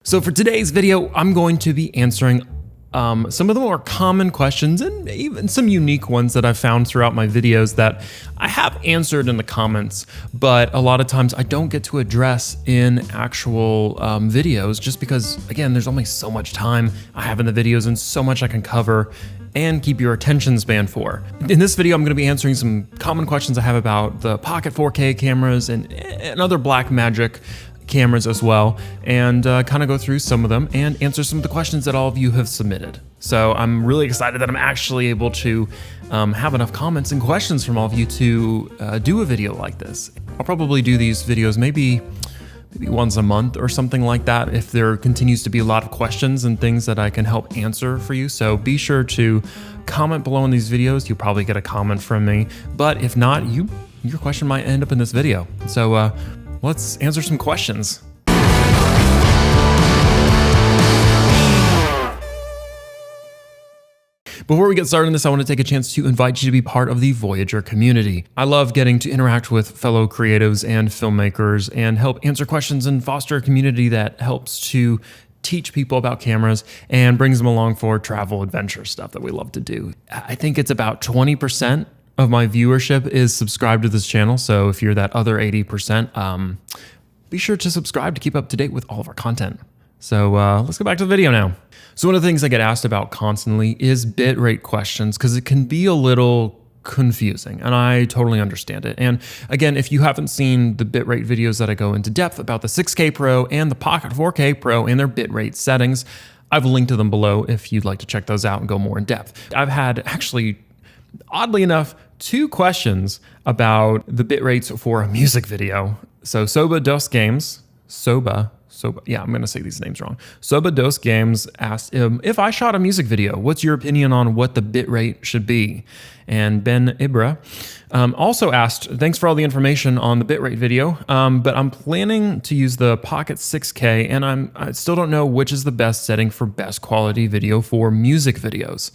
So for today's video, I'm going to be answering some of the more common questions and even some unique ones that I've found throughout my videos that I have answered in the comments, but a lot of times I don't get to address in actual videos just because, again, there's only so much time I have in the videos and so much I can cover and keep your attention span for. In this video, I'm going to be answering some common questions I have about the Pocket 4K cameras and other Blackmagic cameras as well, and kind of go through some of them and answer some of the questions that all of you have submitted. So I'm really excited that I'm actually able to have enough comments and questions from all of you to do a video like this. I'll probably do these videos maybe once a month or something like that if there continues to be a lot of questions and things that I can help answer for you. So be sure to comment below in these videos. You'll probably get a comment from me, but if not, your question might end up in this video. So let's answer some questions. Before we get started on this, I want to take a chance to invite you to be part of the Voyager community. I love getting to interact with fellow creatives and filmmakers and help answer questions and foster a community that helps to teach people about cameras and brings them along for travel adventure stuff that we love to do. I think it's about 20% of my viewership is subscribed to this channel. So if you're that other 80%, be sure to subscribe to keep up to date with all of our content. So let's go back to the video now. So one of the things I get asked about constantly is bitrate questions because it can be a little confusing, and I totally understand it. And again, if you haven't seen the bitrate videos that I go into depth about the 6K Pro and the Pocket 4K Pro and their bitrate settings, I've linked to them below if you'd like to check those out and go more in depth. I've had actually, oddly enough, 2 questions about the bit rates for a music video. So Soba Dos Games, yeah, I'm gonna say these names wrong. Soba Dos Games asked, if I shot a music video, what's your opinion on what the bit rate should be? And Ben Ibra also asked, thanks for all the information on the bitrate video, but I'm planning to use the Pocket 6K and I still don't know which is the best setting for best quality video for music videos.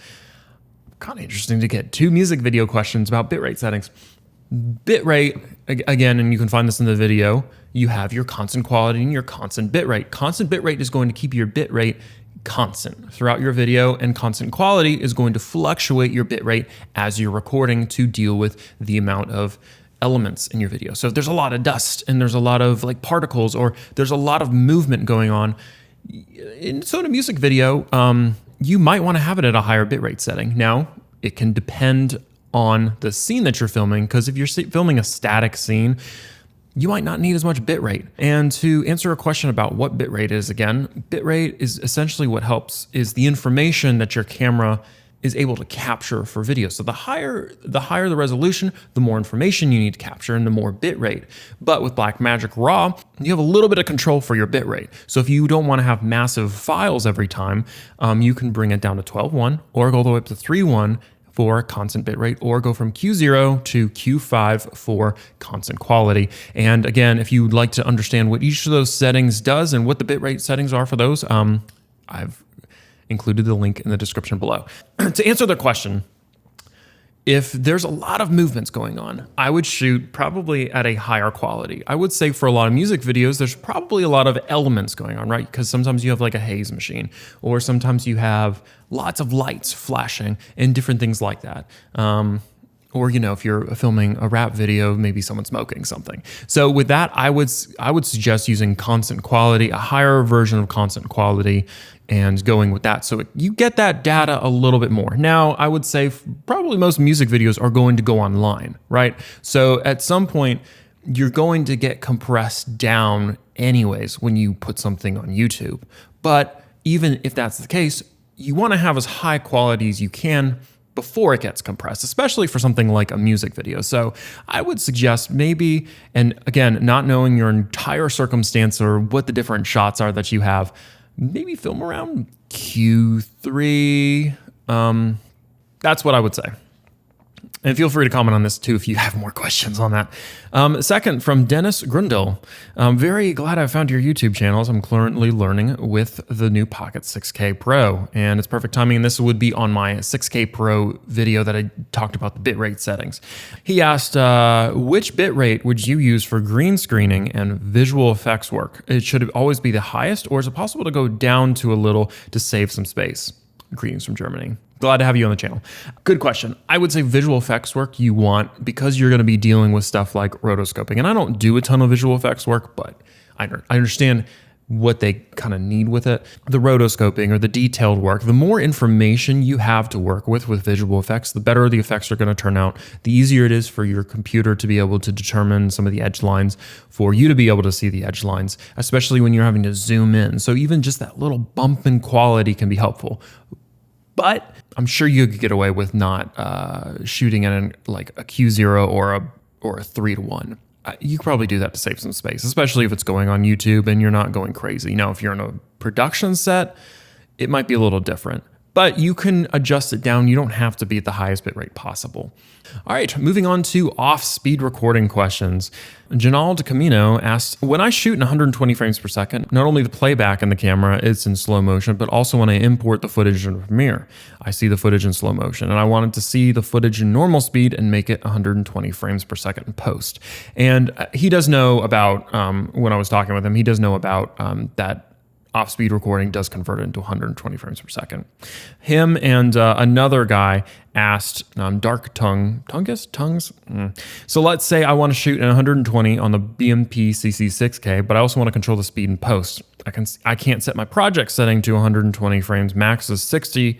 Kind of interesting to get 2 music video questions about bitrate settings. Bitrate, again, and you can find this in the video, you have your constant quality and your constant bitrate. Constant bitrate is going to keep your bitrate constant throughout your video, and constant quality is going to fluctuate your bitrate as you're recording to deal with the amount of elements in your video. So if there's a lot of dust and there's a lot of like particles or there's a lot of movement going on, so in a music video, you might want to have it at a higher bitrate setting. Now, it can depend on the scene that you're filming, because if you're filming a static scene, you might not need as much bitrate. And to answer a question about what bitrate is, again, bitrate is essentially what helps is the information that your camera is able to capture for video. So the higher the resolution, the more information you need to capture and the more bitrate. But with Blackmagic RAW, you have a little bit of control for your bitrate. So if you don't want to have massive files every time, you can bring it down to 12.1 or go all the way up to 3.1 for constant bitrate, or go from Q0 to Q5 for constant quality. And again, if you'd like to understand what each of those settings does and what the bitrate settings are for those, I've included the link in the description below. To answer the question, if there's a lot of movements going on, I would shoot probably at a higher quality. I would say for a lot of music videos, there's probably a lot of elements going on, right? Because sometimes you have like a haze machine, or sometimes you have lots of lights flashing and different things like that. Or, you know, if you're filming a rap video, maybe someone's smoking something. So with that, I would suggest using constant quality, a higher version of constant quality, and going with that. So you get that data a little bit more. Now, I would say probably most music videos are going to go online, right? So at some point, you're going to get compressed down anyways when you put something on YouTube. But even if that's the case, you want to have as high quality as you can before it gets compressed, especially for something like a music video. So I would suggest maybe, and again, not knowing your entire circumstance or what the different shots are that you have, maybe film around Q3. That's what I would say. And feel free to comment on this too if you have more questions on that. Second, from Dennis Grundle. I'm very glad I found your YouTube channels. I'm currently learning with the new Pocket 6K Pro, and it's perfect timing. And this would be on my 6K Pro video that I talked about the bitrate settings. He asked, which bitrate would you use for green screening and visual effects work? Should it always be the highest, or is it possible to go down to a little to save some space? Greetings from Germany. Glad to have you on the channel. Good question. I would say visual effects work you want, because you're going to be dealing with stuff like rotoscoping. And I don't do a ton of visual effects work, but I understand what they kind of need with it. The rotoscoping or the detailed work, the more information you have to work with visual effects, the better the effects are going to turn out. The easier it is for your computer to be able to determine some of the edge lines, for you to be able to see the edge lines, especially when you're having to zoom in. So even just that little bump in quality can be helpful. But I'm sure you could get away with not shooting at like a Q0 or a 3:1. You could probably do that to save some space, especially if it's going on YouTube and you're not going crazy. Now, if you're in a production set, it might be a little different, but you can adjust it down. You don't have to be at the highest bitrate possible. All right, moving on to off-speed recording questions. Janald Camino asks, when I shoot in 120 frames per second, not only the playback in the camera is in slow motion, but also when I import the footage in Premiere, I see the footage in slow motion. And I wanted to see the footage in normal speed and make it 120 frames per second in post. And he does know about, when I was talking with him, he does know about that off-speed recording does convert it into 120 frames per second. Him and another guy asked, Tongues? So let's say I want to shoot in 120 on the BMPCC6K, but I also want to control the speed in post. I can't set my project setting to 120 frames. Max is 60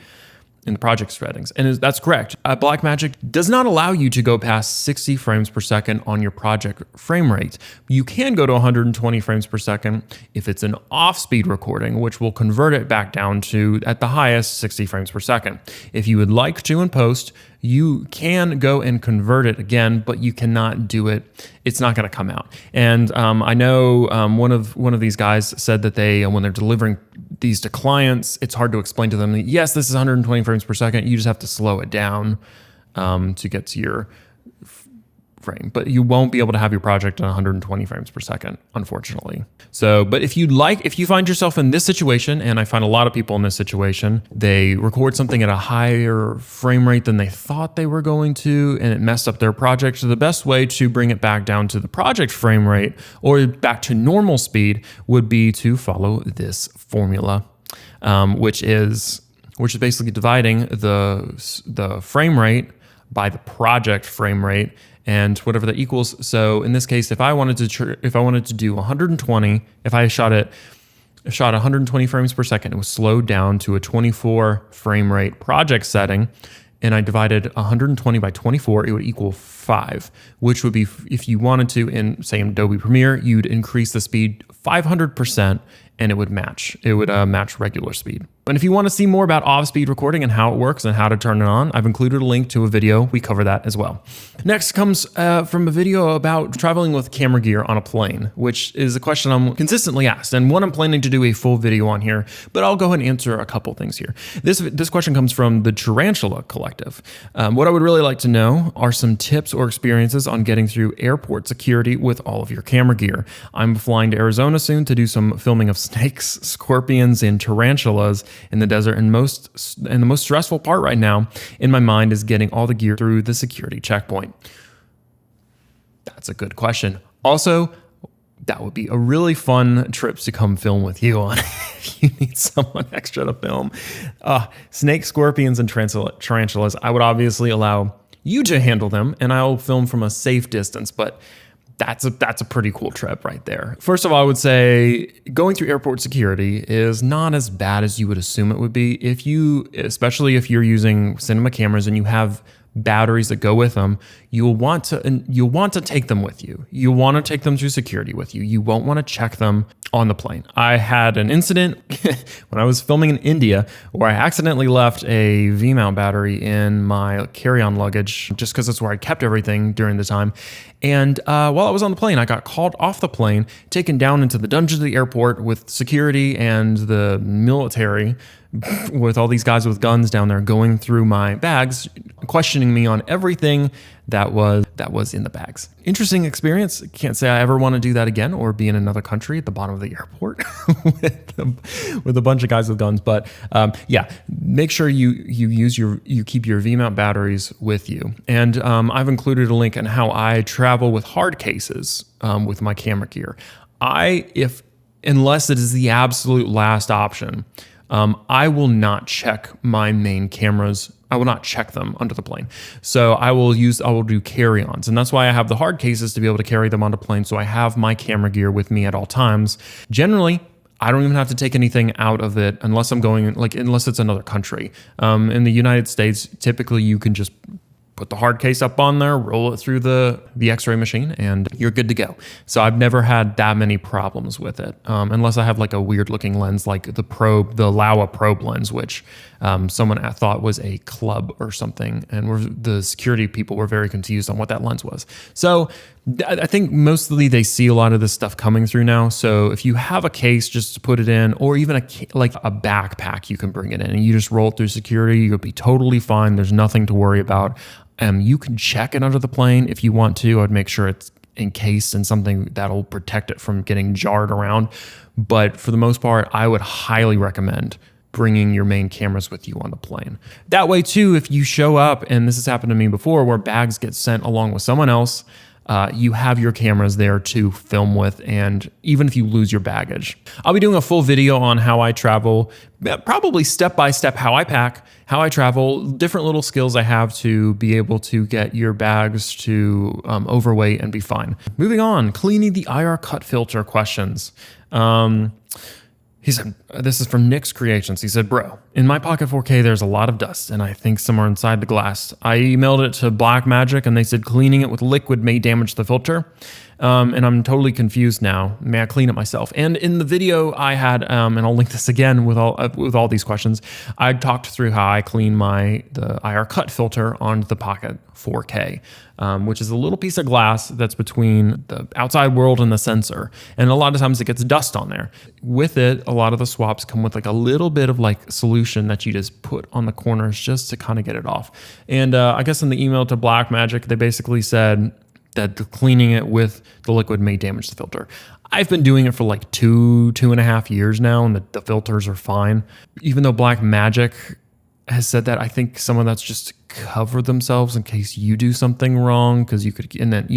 in the project settings. And that's correct. Blackmagic does not allow you to go past 60 frames per second on your project frame rate. You can go to 120 frames per second if it's an off-speed recording, which will convert it back down to, at the highest, 60 frames per second. If you would like to in post, you can go and convert it again, but you cannot do it. It's not going to come out. And I know one of these guys said that they, when they're delivering these to clients, it's hard to explain to them that, yes, this is 120 frames per second. You just have to slow it down to get to your frame, but you won't be able to have your project at 120 frames per second, unfortunately. So, but if you find yourself in this situation, and I find a lot of people in this situation, they record something at a higher frame rate than they thought they were going to, and it messed up their project. So the best way to bring it back down to the project frame rate or back to normal speed would be to follow this formula, which is basically dividing the frame rate by the project frame rate and whatever that equals. So in this case, if I wanted to do 120, if I shot 120 frames per second, it was slowed down to a 24 frame rate project setting, and I divided 120 by 24, it would equal 5, which would be, if you wanted to, in say Adobe Premiere, you'd increase the speed 500%, and it would match. It would match regular speed. And if you want to see more about off-speed recording and how it works and how to turn it on, I've included a link to a video. We cover that as well. Next comes from a video about traveling with camera gear on a plane, which is a question I'm consistently asked, and one I'm planning to do a full video on here, but I'll go ahead and answer a couple things here. This question comes from the Tarantula Collective. What I would really like to know are some tips or experiences on getting through airport security with all of your camera gear. I'm flying to Arizona soon to do some filming of snakes, scorpions, and tarantulas in the desert, and the most stressful part right now in my mind is getting all the gear through the security checkpoint. That's a good question. Also, that would be a really fun trip to come film with you on if you need someone extra to film. Snakes, scorpions, and tarantulas, I would obviously allow you to handle them, and I'll film from a safe distance, but that's a pretty cool trip right there. First of all, I would say going through airport security is not as bad as you would assume it would be. Especially if you're using cinema cameras and you have batteries that go with them, you'll want to take them with you. You'll want to take them through security with you. You won't want to check them on the plane. I had an incident when I was filming in India where I accidentally left a V-mount battery in my carry-on luggage just because that's where I kept everything during the time. And while I was on the plane, I got called off the plane, taken down into the dungeons of the airport with security and the military with all these guys with guns down there going through my bags, questioning me on everything that was in the bags. Interesting experience. Can't say I ever want to do that again or be in another country at the bottom of the airport with a bunch of guys with guns. But yeah, make sure you keep your V-mount batteries with you. And I've included a link on how I travel with hard cases with my camera gear. Unless it is the absolute last option, I will not check my main cameras. I will not check them under the plane. So I will do carry-ons. And that's why I have the hard cases to be able to carry them onto plane. So I have my camera gear with me at all times. Generally, I don't even have to take anything out of it unless unless it's another country. In the United States, typically you can just put the hard case up on there, roll it through the x-ray machine, and you're good to go. So I've never had that many problems with it, unless I have like a weird looking lens like the Laowa probe lens, which someone thought was a club or something, and the security people were very confused on what that lens was. So I think mostly they see a lot of this stuff coming through now. So if you have a case just to put it in, or even like a backpack, you can bring it in and you just roll it through security, you'll be totally fine. There's nothing to worry about. You can check it under the plane if you want to. I'd make sure it's encased in something that'll protect it from getting jarred around. But for the most part, I would highly recommend bringing your main cameras with you on the plane. That way too, if you show up, and this has happened to me before, where bags get sent along with someone else, you have your cameras there to film with, and even if you lose your baggage. I'll be doing a full video on how I travel, probably step by step how I pack, how I travel, different little skills I have to be able to get your bags to overweight and be fine. Moving on, cleaning the IR cut filter questions. He said, this is from Nick's Creations. He said, bro, in my Pocket 4K, there's a lot of dust, and I think some are inside the glass. I emailed it to Blackmagic, and they said cleaning it with liquid may damage the filter. And I'm totally confused now. May I clean it myself? And in the video I had, and I'll link this again with all these questions, I talked through how I clean the IR cut filter on the Pocket 4K, which is a little piece of glass that's between the outside world and the sensor. And a lot of times it gets dust on there. With it, a lot of the swaps come with like a little bit of like solution that you just put on the corners just to kind of get it off. And I guess in the email to Blackmagic, they basically said that cleaning it with the liquid may damage the filter. I've been doing it for like two and a half years now, and the filters are fine. Even though Blackmagic has said that, I think some of that's just to cover themselves in case you do something wrong, because you could, and then,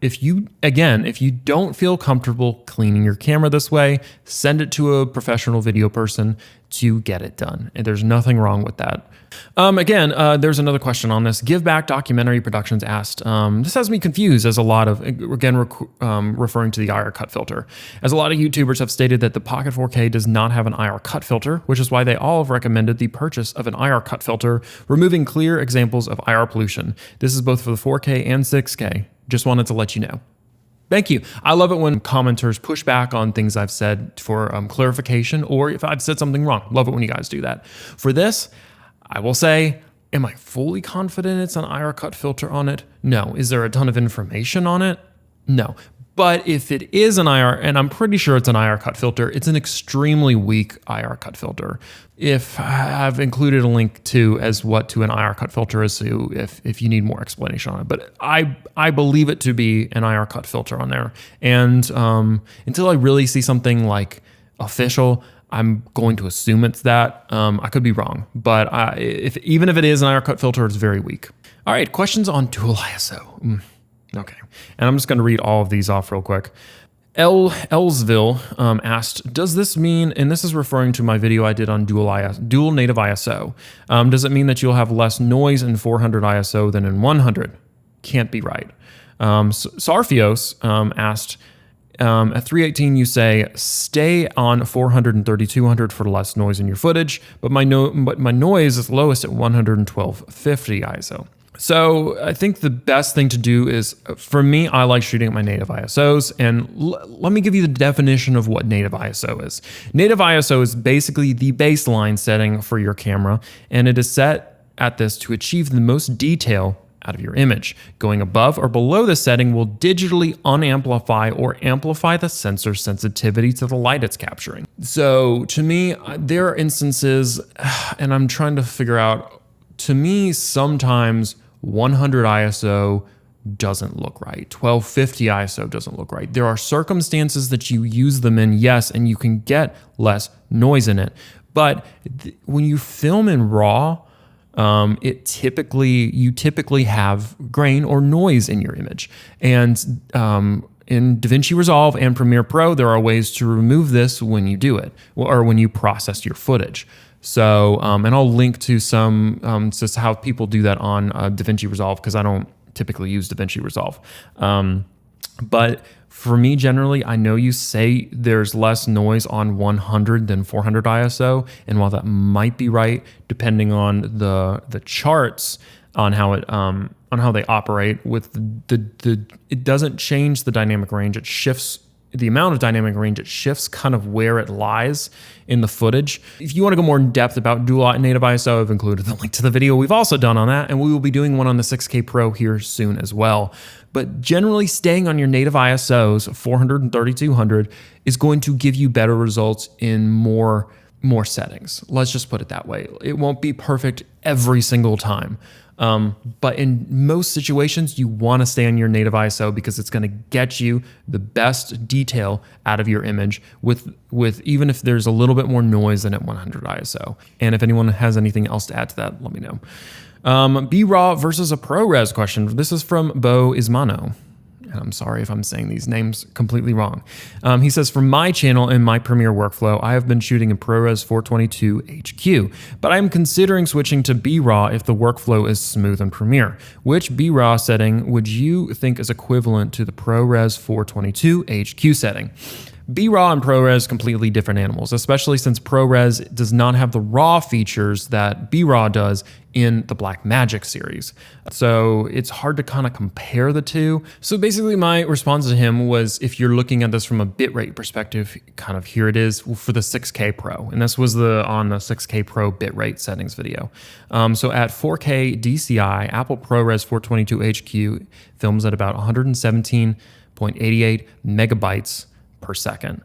if you don't feel comfortable cleaning your camera this way, send it to a professional video person to get it done. And there's nothing wrong with that. There's another question on this. Give Back Documentary Productions asked, this has me confused as a lot of, referring to the IR cut filter, as a lot of YouTubers have stated that the Pocket 4K does not have an IR cut filter, which is why they all have recommended the purchase of an IR cut filter, removing clear examples of IR pollution. This is both for the 4K and 6K. Just wanted to let you know. Thank you. I love it when commenters push back on things I've said for clarification, or if I've said something wrong. Love it when you guys do that. For this, I will say, am I fully confident it's an IR cut filter on it? No. Is there a ton of information on it? No. But if it is an IR, and I'm pretty sure it's an IR cut filter, it's an extremely weak IR cut filter. If I've included a link to an IR cut filter is, to if you need more explanation on it. But I believe it to be an IR cut filter on there. And until I really see something like official, I'm going to assume it's that. I could be wrong, but even if it is an IR cut filter, it's very weak. All right, questions on dual ISO. Okay, and I'm just going to read all of these off real quick. Elsville asked, does this mean, and this is referring to my video I did on dual native ISO, does it mean that you'll have less noise in 400 ISO than in 100? Can't be right. Sarfios asked, at 318 you say, stay on 400 and 3200 for less noise in your footage, but my noise is lowest at 11250 ISO. So I think the best thing to do is, for me, I like shooting at my native ISOs, and let me give you the definition of what native ISO is. Native ISO is basically the baseline setting for your camera, and it is set at this to achieve the most detail out of your image. Going above or below this setting will digitally unamplify or amplify the sensor sensitivity to the light it's capturing. So to me, there are instances, and I'm trying to figure out, to me, sometimes 100 ISO doesn't look right. 1250 ISO doesn't look right. There are circumstances that you use them in, yes, and you can get less noise in it. But when you film in RAW, you typically have grain or noise in your image. And in DaVinci Resolve and Premiere Pro, there are ways to remove this when you do it, or when you process your footage. So, and I'll link to some, just how people do that on DaVinci Resolve, because I don't typically use DaVinci Resolve. But for me, generally, I know you say there's less noise on 100 than 400 ISO. And while that might be right, depending on the charts on how they operate with it doesn't change the dynamic range. It shifts the amount of dynamic range. It shifts kind of where it lies in the footage. If you want to go more in depth about dual native ISO, I've included the link to the video we've also done on that, and we will be doing one on the 6K Pro here soon as well. But generally, staying on your native ISOs, 400 and 3200, is going to give you better results in more settings. Let's just put it that way. It won't be perfect every single time. But in most situations, you want to stay on your native ISO because it's going to get you the best detail out of your image with even if there's a little bit more noise than at 100 ISO. And if anyone has anything else to add to that, let me know. BRAW versus a ProRes question. This is from Bo Ismano. And I'm sorry if I'm saying these names completely wrong. He says, for my channel and my Premiere workflow, I have been shooting in ProRes 422 HQ, but I'm considering switching to BRAW if the workflow is smooth in Premiere. Which BRAW setting would you think is equivalent to the ProRes 422 HQ setting? BRAW and ProRes completely different animals, especially since ProRes does not have the RAW features that BRAW does in the Blackmagic series. So it's hard to kind of compare the two. So basically my response to him was, if you're looking at this from a bitrate perspective, kind of here it is for the 6K Pro. And this was on the 6K Pro bitrate settings video. So at 4K DCI, Apple ProRes 422 HQ films at about 117.88 megabytes per second.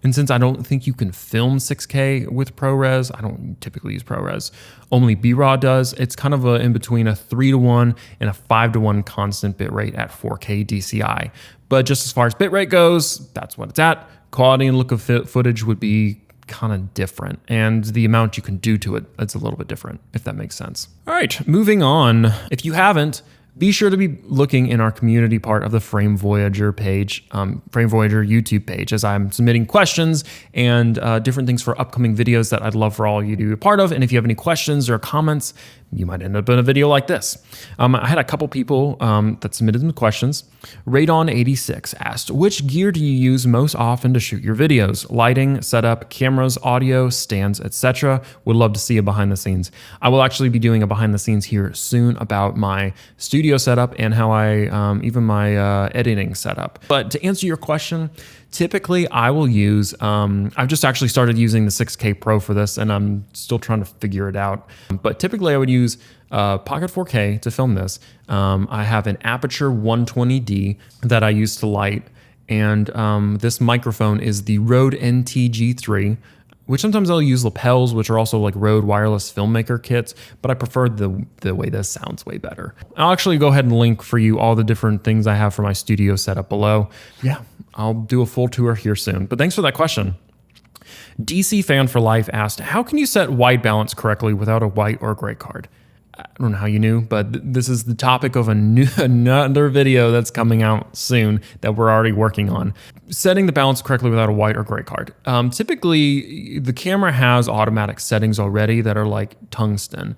And since I don't think you can film 6K with ProRes, I don't typically use ProRes, only BRAW does, it's kind of in between a 3:1 and a 5:1 constant bitrate at 4K DCI. But just as far as bitrate goes, that's what it's at. Quality and look of footage would be kind of different, and the amount you can do to it, it's a little bit different, if that makes sense. All right, moving on. If you haven't, be sure to be looking in our community part of the Frame Voyager page, Frame Voyager YouTube page, as I'm submitting questions and different things for upcoming videos that I'd love for all of you to be a part of. And if you have any questions or comments, you might end up in a video like this. I had a couple people that submitted some questions. Radon86 asked, which gear do you use most often to shoot your videos? Lighting, setup, cameras, audio, stands, etc. Would love to see a behind the scenes. I will actually be doing a behind the scenes here soon about my studio setup and how I, even my editing setup. But to answer your question, typically I will use, I've just actually started using the 6K Pro for this, and I'm still trying to figure it out. But typically I would use Pocket 4K to film this. I have an Aperture 120D that I use to light, and this microphone is the Rode NT-G3, which sometimes I'll use lapels, which are also like Rode wireless filmmaker kits, but I prefer the way this sounds way better. I'll actually go ahead and link for you all the different things I have for my studio setup below. Yeah, I'll do a full tour here soon, but thanks for that question. DC Fan for Life asked, how can you set white balance correctly without a white or gray card? I don't know how you knew, but this is the topic of another video that's coming out soon that we're already working on. Setting the balance correctly without a white or gray card. Typically, the camera has automatic settings already that are like tungsten,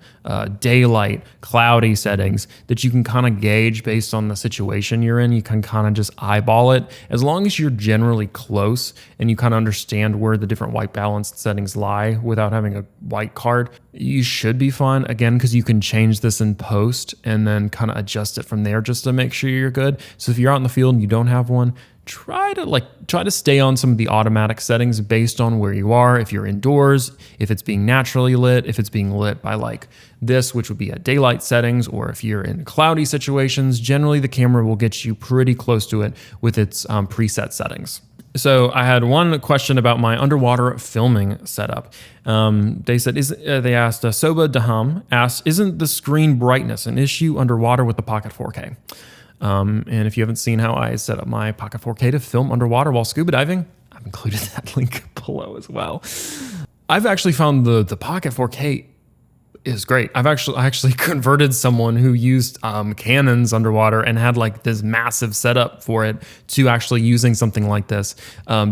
daylight, cloudy settings that you can kind of gauge based on the situation you're in. You can kind of just eyeball it. As long as you're generally close and you kind of understand where the different white balance settings lie without having a white card, you should be fine. Again, because you can change this in post and then kind of adjust it from there just to make sure you're good. So if you're out in the field and you don't have one, try to stay on some of the automatic settings based on where you are. If you're indoors, if it's being naturally lit, if it's being lit by like this, which would be at daylight settings, or if you're in cloudy situations, generally the camera will get you pretty close to it with its preset settings. So I had one question about my underwater filming setup. They said, they asked, Soba Daham asked, isn't the screen brightness an issue underwater with the Pocket 4K? And if you haven't seen how I set up my Pocket 4K to film underwater while scuba diving, I've included that link below as well. I've actually found the Pocket 4K is great. I actually converted someone who used Canons underwater and had like this massive setup for it to actually using something like this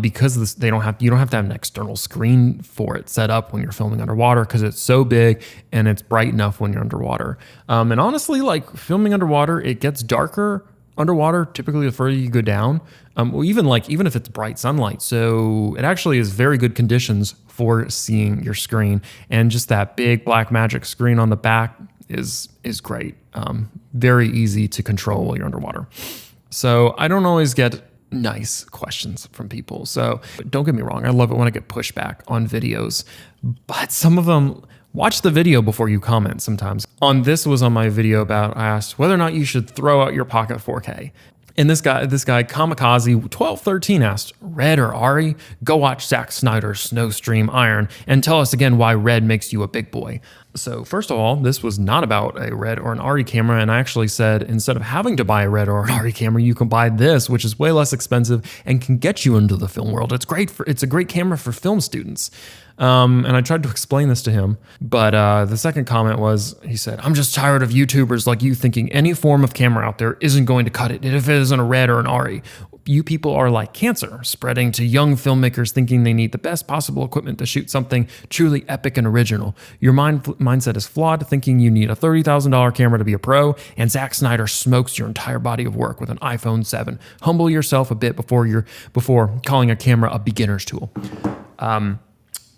because you don't have to have an external screen for it set up when you're filming underwater because it's so big and it's bright enough when you're underwater. And honestly, like filming underwater, it gets darker underwater typically the further you go down, or even if it's bright sunlight. So it actually is very good conditions for seeing your screen, and just that big Blackmagic screen on the back is great. Very easy to control while you're underwater. So I don't always get nice questions from people. So don't get me wrong, I love it when I get pushback on videos, but some of them, watch the video before you comment sometimes. This was on my video about, I asked whether or not you should throw out your Pocket 4K. And this guy, Kamikaze1213 asked, Red or Ari? Go watch Zack Snyder's Snowstream Iron and tell us again why Red makes you a big boy. So first of all, this was not about a Red or an Ari camera, and I actually said instead of having to buy a Red or an Ari camera, you can buy this, which is way less expensive and can get you into the film world. It's a great camera for film students. And I tried to explain this to him, but the second comment was, he said, I'm just tired of YouTubers like you thinking any form of camera out there isn't going to cut it if it isn't a Red or an Ari. You people are like cancer, spreading to young filmmakers thinking they need the best possible equipment to shoot something truly epic and original. Your mindset is flawed, thinking you need a $30,000 camera to be a pro, and Zack Snyder smokes your entire body of work with an iPhone 7. Humble yourself a bit before calling a camera a beginner's tool.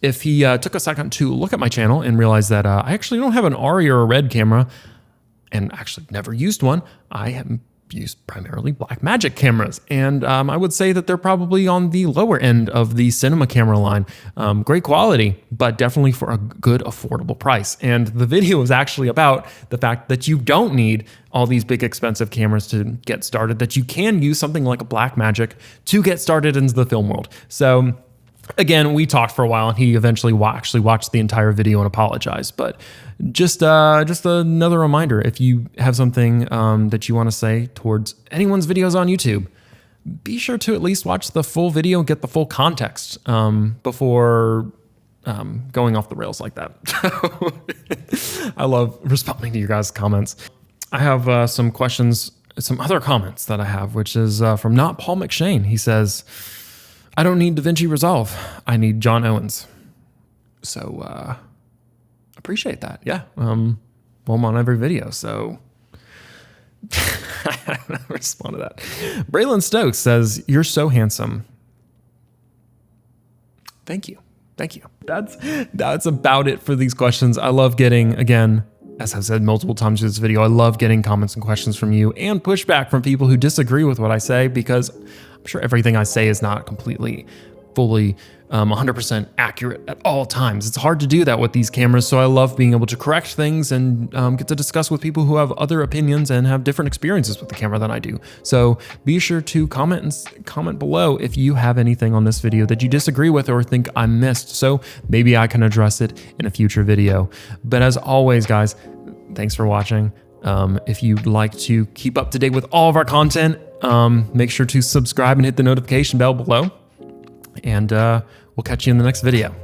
If he took a second to look at my channel and realized that I actually don't have an Ari or a Red camera, and actually never used one, I have used primarily Blackmagic cameras, and I would say that they're probably on the lower end of the cinema camera line. Great quality, but definitely for a good affordable price. And the video is actually about the fact that you don't need all these big expensive cameras to get started, that you can use something like a Blackmagic to get started into the film world. So again, we talked for a while, and he eventually actually watched the entire video and apologized. But just another reminder, if you have something that you want to say towards anyone's videos on YouTube, be sure to at least watch the full video and get the full context before going off the rails like that. I love responding to your guys' comments. I have some other comments that I have, which is from Not Paul McShane. He says, I don't need DaVinci Resolve. I need John Owens. So appreciate that. Yeah. Well, I'm on every video, so I don't know how to respond to that. Braylon Stokes says, you're so handsome. Thank you. Thank you. That's about it for these questions. I love getting, again, as I've said multiple times in this video, I love getting comments and questions from you and pushback from people who disagree with what I say, because I'm sure everything I say is not completely, fully, 100% accurate at all times. It's hard to do that with these cameras, so I love being able to correct things and get to discuss with people who have other opinions and have different experiences with the camera than I do. So be sure to comment below if you have anything on this video that you disagree with or think I missed, so maybe I can address it in a future video. But as always, guys, thanks for watching. If you'd like to keep up to date with all of our content, make sure to subscribe and hit the notification bell below, and we'll catch you in the next video.